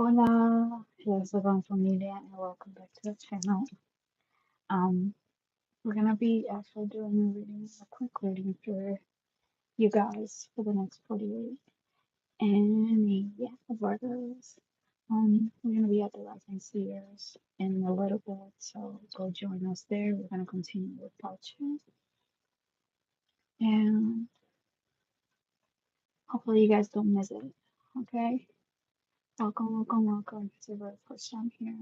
Hola, here's the familia, and welcome back to the channel. Um, we're gonna be actually doing a quick reading for you guys for the next 48. And yeah, Virgos. We're gonna be at the Rising Seers in a little bit, so go join us there. We're gonna continue with part two, and hopefully you guys don't miss it. Okay? Welcome, welcome, welcome. If it's your very first time here.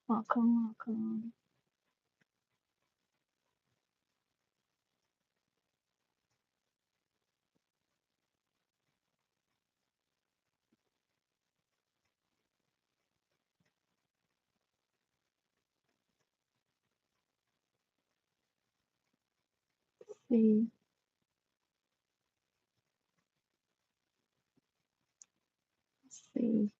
Welcome, welcome. See, see.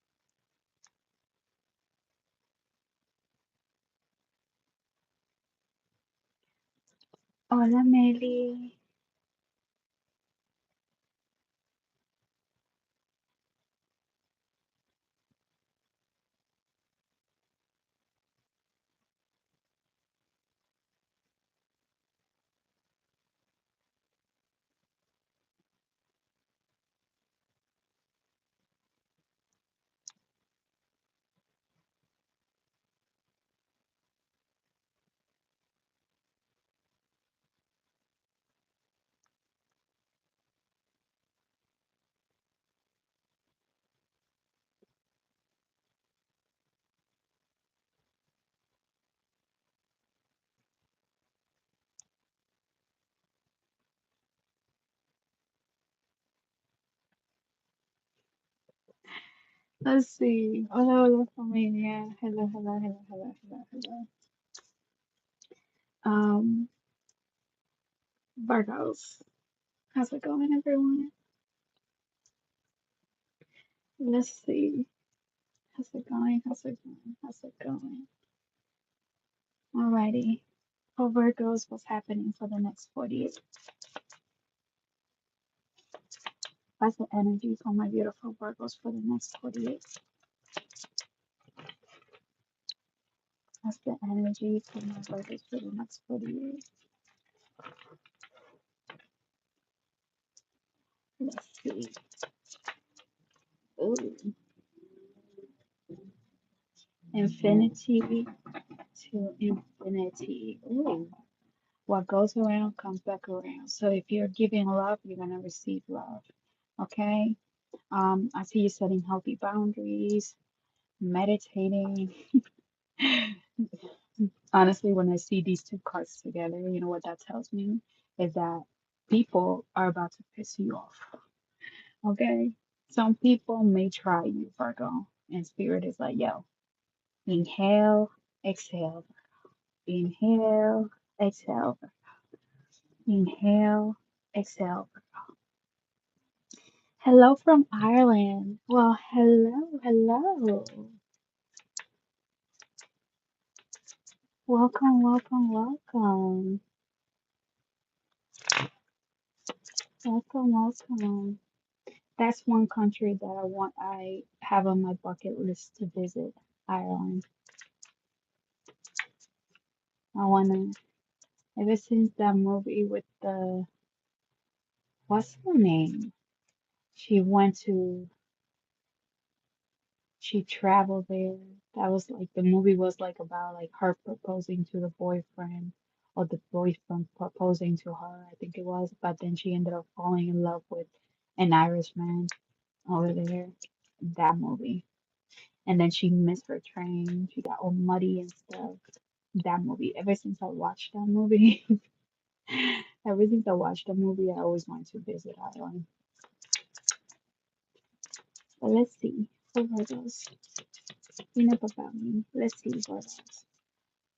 Hola Meli. Let's see. Hola, hola familia. Hello, hello, hello, hello, hello, hello. Um, Virgos. How's it going, everyone? Let's see. How's it going? How's it going? How's it going? Alrighty. For Virgos, what's happening for the next 48? That's the energy for my beautiful Virgos for the next 48. That's the energy for my Virgos for the next 48. Let's see. Ooh. Infinity to infinity. Ooh. What goes around comes back around. So if you're giving love, you're gonna receive love. Okay? I see you setting healthy boundaries, meditating. Honestly, when I see these two cards together, you know what that tells me is that people are about to piss you off. Okay? Some people may try you, Virgo, and spirit is like, yo, inhale, exhale, inhale, exhale, inhale, exhale. Hello from Ireland. Well, hello, hello. Welcome, welcome, welcome. Welcome, welcome. That's one country that I have on my bucket list to visit, Ireland. I wanna, ever since that movie with what's her name? She went to, she traveled there. That was like, the movie was like about like her proposing to the boyfriend or the boyfriend proposing to her, I think it was. But then she ended up falling in love with an Irishman over there. That movie. And then she missed her train. She got all muddy and stuff. That movie. Ever since I watched that movie, ever since I watched the movie, I always wanted to visit Ireland. But let's see. For Virgos. Enough about me. Let's see, Virgos.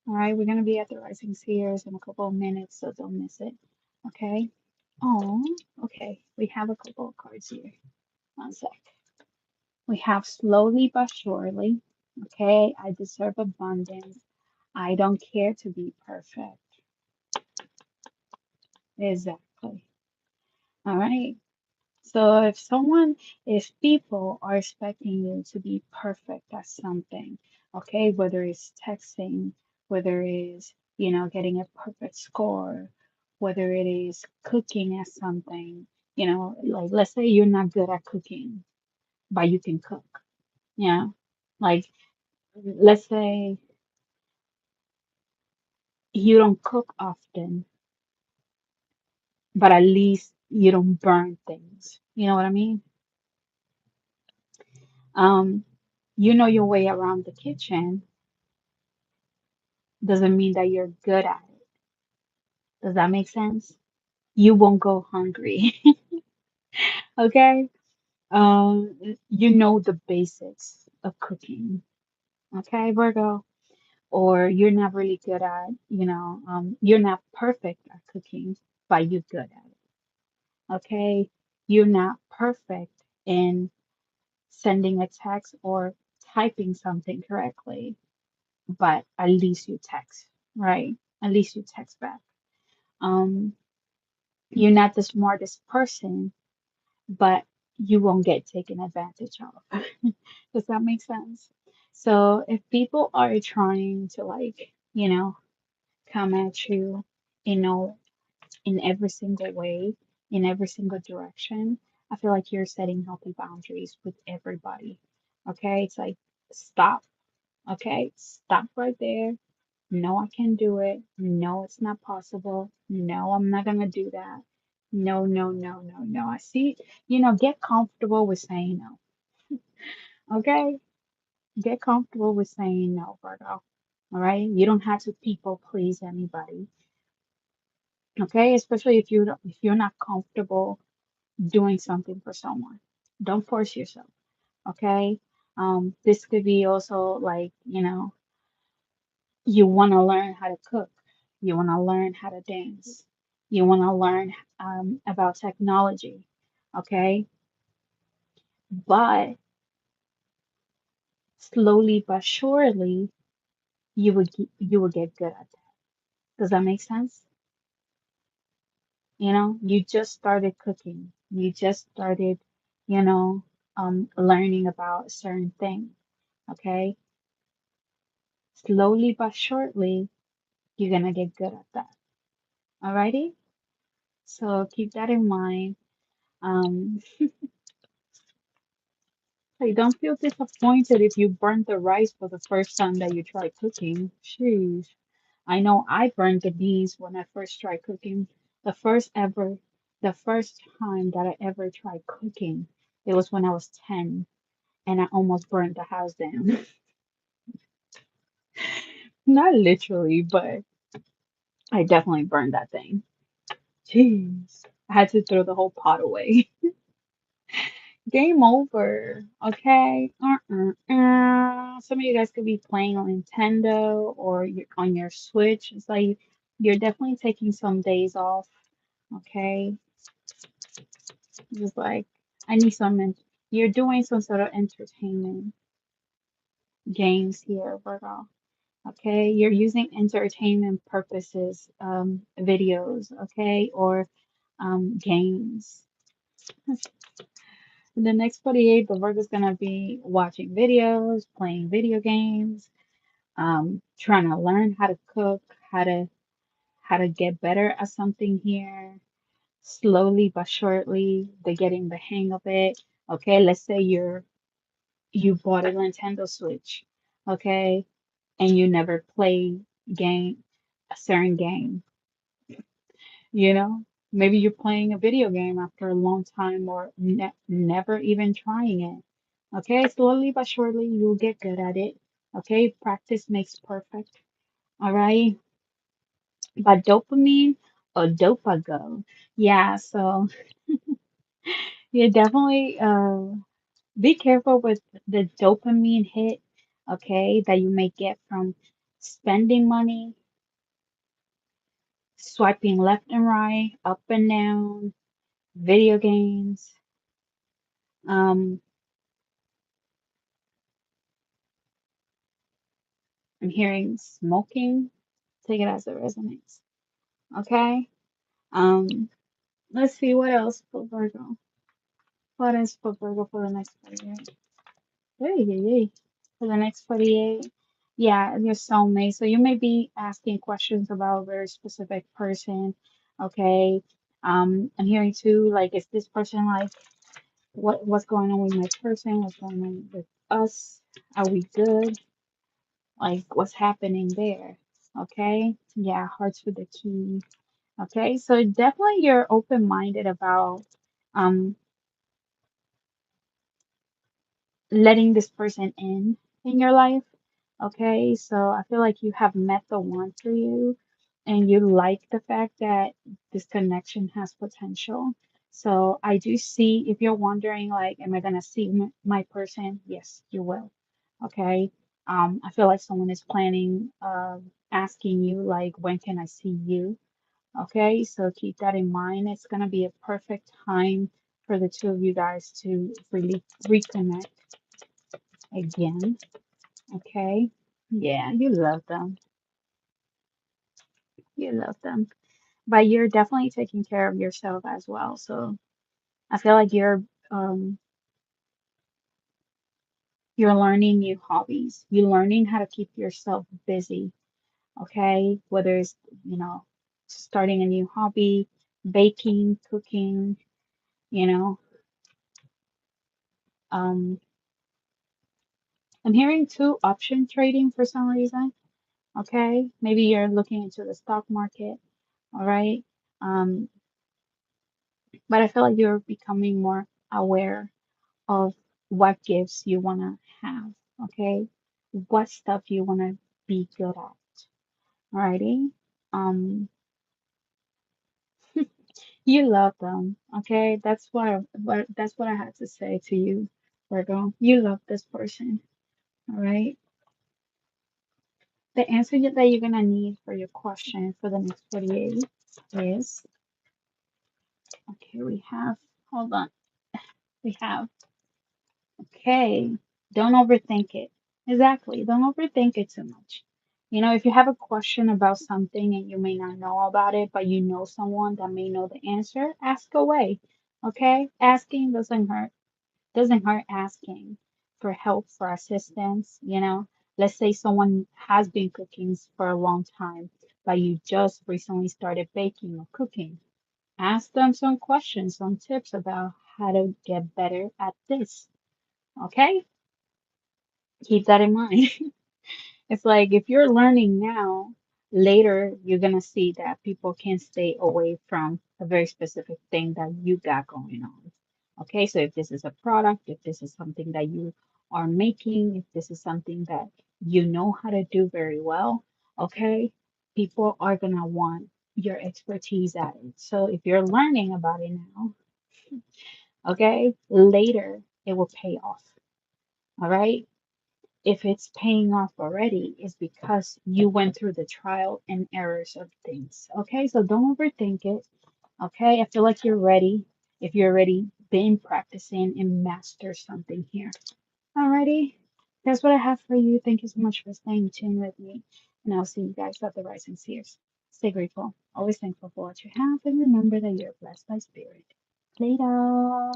All right, we're gonna be at the Rising Seers in a couple of minutes, so don't miss it. Okay. Oh, okay. We have a couple of cards here. One sec. We have slowly but surely. Okay. I deserve abundance. I don't care to be perfect. Exactly. All right. So if people are expecting you to be perfect at something, okay, whether it's texting, whether it's, getting a perfect score, whether it is cooking at something, like let's say you're not good at cooking, but you can cook, yeah. Like let's say you don't cook often, but at least you don't burn things. You know what I mean? Um, you know your way around the kitchen doesn't mean that you're good at it. Does that make sense? You won't go hungry. Okay? Um, you know the basics of cooking. Okay, Virgo? Or you're not really good at, you're not perfect at cooking, but you're good at it. Okay? You're not perfect in sending a text or typing something correctly, but at least you text, right? At least you text back. Um, you're not the smartest person, but you won't get taken advantage of. Does that make sense? So if people are trying to like, come at you, you know, in every single way, in every single direction, I feel like you're setting healthy boundaries with everybody. Okay? It's like stop. Okay? Stop right there. No, I can't do it. No, it's not possible. No, I'm not gonna do that. No, no, no, no, no. I see, get comfortable with saying no. Okay? Get comfortable with saying no, Virgo. All right? You don't have to people please anybody. Okay? Especially if you're not comfortable doing something for someone. Don't force yourself. Okay? This could be also like, you want to learn how to cook. You want to learn how to dance. You want to learn about technology. Okay. But slowly but surely, you will get good at that. Does that make sense? You just started cooking. You just started, you know, learning about a certain thing. Okay. Slowly but surely, you're going to get good at that. Alrighty. So keep that in mind. Um, Hey, don't feel disappointed if you burnt the rice for the first time that you tried cooking. Jeez. I know I burned the beans when I first tried cooking. The first ever, the first time that I ever tried cooking, it was when I was 10 and I almost burned the house down. Not literally, but I definitely burned that thing. Jeez. I had to throw the whole pot away. Game over. Okay. Some of you guys could be playing on Nintendo or on your Switch. It's like you're definitely taking some days off. Okay. Just like I need some. You're doing some sort of entertainment games here, Virgo. Okay. You're using entertainment purposes, videos. Okay, or games. In the next 48, the Virgo's gonna be watching videos, playing video games, trying to learn how to cook, how to get better at something here. Slowly but surely, they're getting the hang of it. Okay, let's say you bought a Nintendo Switch, okay, and you never play game a certain game, you know? Maybe you're playing a video game after a long time or never even trying it. Okay, slowly but surely you'll get good at it. Okay, practice makes perfect. All right, but dopamine or dopago. Yeah, so you definitely be careful with the dopamine hit, okay, that you may get from spending money, swiping left and right, up and down, video games. Um, I'm hearing smoking. Take it as it resonates. Okay. Um, let's see what else for Virgo. What is for Virgo for the next 48? Hey, hey, hey. For the next 48. Yeah, your soulmate. So you may be asking questions about a very specific person. Okay. I'm hearing too, like, is this person like what's going on with my person? What's going on with us? Are we good? Like what's happening there? Okay. Yeah, hearts with the key. Okay. So definitely you're open-minded about um letting this person in your life. Okay, so I feel like you have met the one for you and you like the fact that this connection has potential. So I do see if you're wondering like, am I gonna see my person? Yes, you will. Okay. I feel like someone is planning, asking you like, when can I see you? Okay, so keep that in mind. It's gonna be a perfect time for the two of you guys to really reconnect again. Okay. Yeah, you love them. You love them. But you're definitely taking care of yourself as well. So I feel like you're learning new hobbies. You're learning how to keep yourself busy. Okay. Whether it's, you know, starting a new hobby, baking, cooking, you know. Um, I'm hearing too option trading for some reason. Okay. Maybe you're looking into the stock market. All right. Um, but I feel like you're becoming more aware of what gifts you want to have, okay? What stuff you want to be good at, alrighty? Um, you love them, okay? That's what I had to say to you, Virgo. You love this person, all right? The answer that you're gonna need for your question for the next 48 is, okay, hold on, we have okay. Don't overthink it. Exactly. Don't overthink it too much. You know, if you have a question about something and you may not know about it, but you know someone that may know the answer, ask away. Okay? Asking doesn't hurt. Doesn't hurt asking for help, for assistance, you know. Let's say someone has been cooking for a long time, but you just recently started baking or cooking. Ask them some questions, some tips about how to get better at this. Okay? Keep that in mind. It's like if you're learning now, later you're gonna see that people can stay away from a very specific thing that you got going on. Okay, so if this is a product, if this is something that you are making, if this is something that you know how to do very well, okay, people are gonna want your expertise at it. So if you're learning about it now, okay, later it will pay off. All right. If it's paying off already, it's because you went through the trial and errors of things. Okay, so don't overthink it. Okay, I feel like you're ready. If you're already been practicing and master something here. Alrighty, that's what I have for you. Thank you so much for staying tuned with me, and I'll see you guys at the Rising Seers. Stay grateful, always thankful for what you have, and remember that you're blessed by spirit. Later.